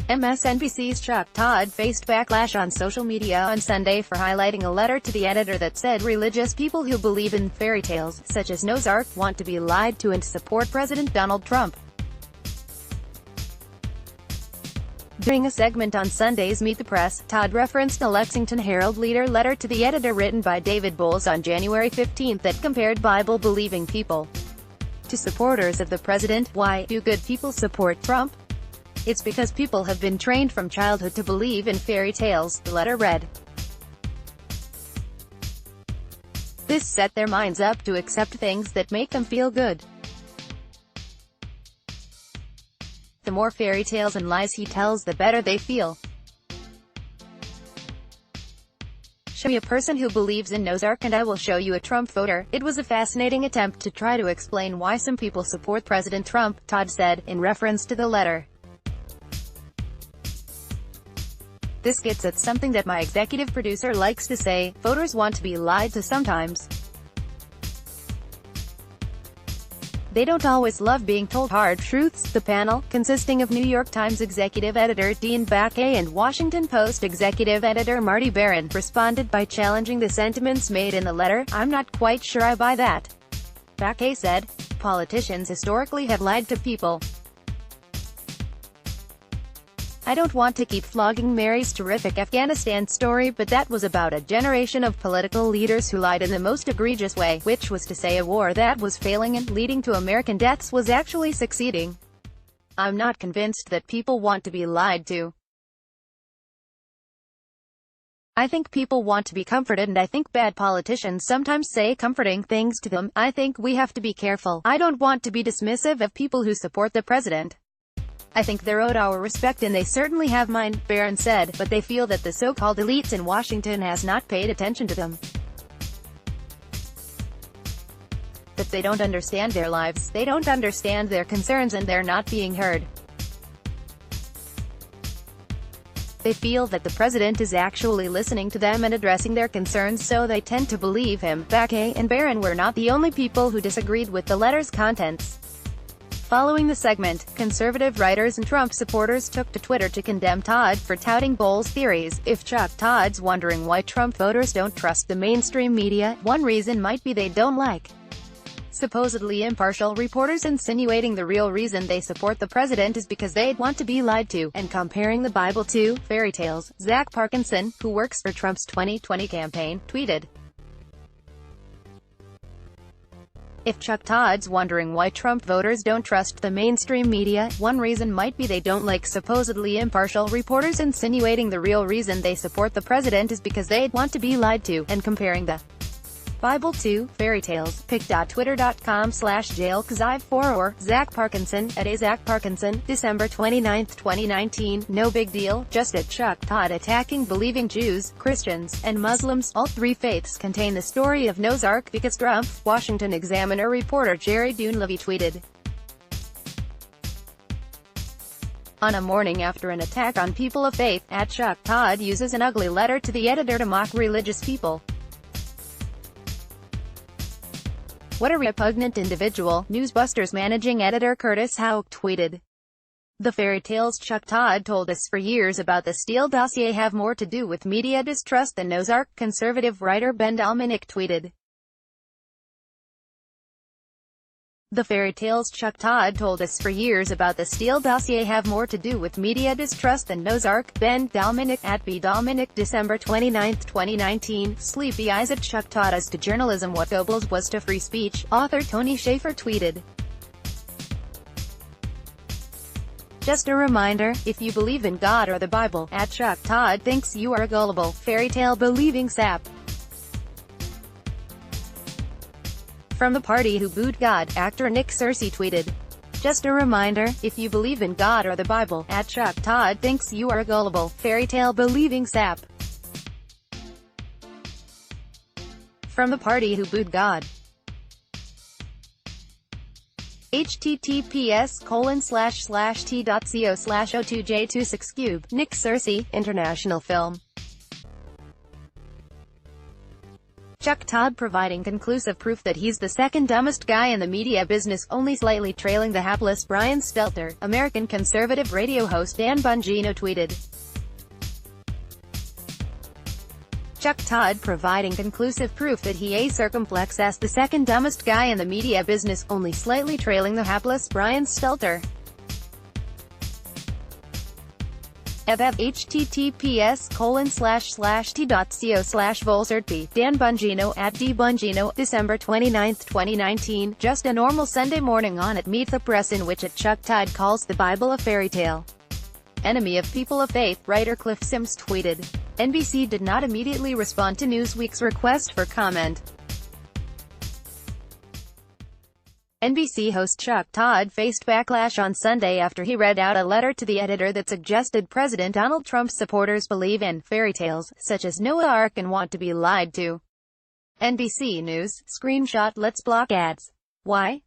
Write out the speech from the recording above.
MSNBC's Chuck Todd faced backlash on social media on Sunday for highlighting a letter to the editor that said religious people who believe in fairy tales, such as Noah's Ark, want to be lied to and support President Donald Trump. During a segment on Sunday's Meet the Press, Todd referenced a Lexington Herald leader letter to the editor written by David Bowles on January 15 that compared Bible-believing people to supporters of the president. Why do good people support Trump? It's because people have been trained from childhood to believe in fairy tales, the letter read. This set their minds up to accept things that make them feel good. The more fairy tales and lies he tells, the better they feel. Show me a person who believes in Noah's Ark and I will show you a Trump voter. It was a fascinating attempt to try to explain why some people support President Trump, Todd said, in reference to the letter. This gets at something that my executive producer likes to say: voters want to be lied to sometimes. They don't always love being told hard truths. The panel, consisting of New York Times executive editor Dean Baquet and Washington Post executive editor Marty Baron, responded by challenging the sentiments made in the letter. "I'm not quite sure I buy that," Baquet said. "Politicians historically have lied to people. I don't want to keep flogging Mary's terrific Afghanistan story, but that was about a generation of political leaders who lied in the most egregious way, which was to say a war that was failing and leading to American deaths was actually succeeding. I'm not convinced that people want to be lied to. I think people want to be comforted, and I think bad politicians sometimes say comforting things to them. I think we have to be careful. I don't want to be dismissive of people who support the president. I think they're owed our respect, and they certainly have mine," Barron said, but they feel that the so-called elites in Washington has not paid attention to them. That they don't understand their lives, they don't understand their concerns, and they're not being heard. They feel that the president is actually listening to them and addressing their concerns, so they tend to believe him. Baquet and Barron were not the only people who disagreed with the letter's contents. Following the segment, conservative writers and Trump supporters took to Twitter to condemn Todd for touting Bowles' theories. If Chuck Todd's wondering why Trump voters don't trust the mainstream media, one reason might be they don't like supposedly impartial reporters insinuating the real reason they support the president is because they'd want to be lied to, and comparing the Bible to fairy tales. Zach Parkinson, who works for Trump's 2020 campaign, tweeted, "If Chuck Todd's wondering why Trump voters don't trust the mainstream media, one reason might be they don't like supposedly impartial reporters insinuating the real reason they support the president is because they'd want to be lied to, and comparing the Bible to fairy tales." pic.twitter.com/jailkazai4 or Zach Parkinson, at @ZachParkinson, December 29, 2019. No big deal, just at Chuck Todd attacking believing Jews, Christians, and Muslims. All three faiths contain the story of Noah's Ark because Trump. Washington Examiner reporter Jerry Dunleavy tweeted, "On a morning after an attack on people of faith, @Chuck Todd uses an ugly letter to the editor to mock religious people. What a repugnant individual," Newsbusters managing editor Curtis Houck tweeted. "The fairy tales Chuck Todd told us for years about the Steele dossier have more to do with media distrust than Noah's Ark," conservative writer Ben Dalmanick tweeted. "The fairy tales Chuck Todd told us for years about the Steele dossier have more to do with media distrust than Noah's Ark." Ben Dalmanick, @BDalmanick, December 29, 2019. Sleepy eyes. Chuck taught us to journalism what Goebbels was to free speech, author Tony Shaffer tweeted. "Just a reminder, if you believe in God or the Bible, @Chuck Todd thinks you are a gullible, fairy tale believing sap." From the party who booed God, actor Nick Searcy tweeted, "Just a reminder, if you believe in God or the Bible, @Chuck Todd thinks you are a gullible, fairy tale believing sap." From the party who booed God. https://t.co/o2j26cube. Nick Searcy, International Film. Chuck Todd providing conclusive proof that he's the second dumbest guy in the media business, only slightly trailing the hapless Brian Stelter, American conservative radio host Dan Bongino tweeted. Chuck Todd providing conclusive proof that he is circumflex as the second dumbest guy in the media business, only slightly trailing the hapless Brian Stelter. https://t.co/volcertp, Dan Bongino @dbongino, December 29, 2019, just a normal Sunday morning on at Meet the Press, in which Chuck Todd calls the Bible a fairy tale. Enemy of people of faith, writer Cliff Sims tweeted. NBC did not immediately respond to Newsweek's request for comment. NBC host Chuck Todd faced backlash on Sunday after he read out a letter to the editor that suggested President Donald Trump's supporters believe in fairy tales, such as Noah's Ark, and want to be lied to. NBC News, screenshot. Let's block ads. Why?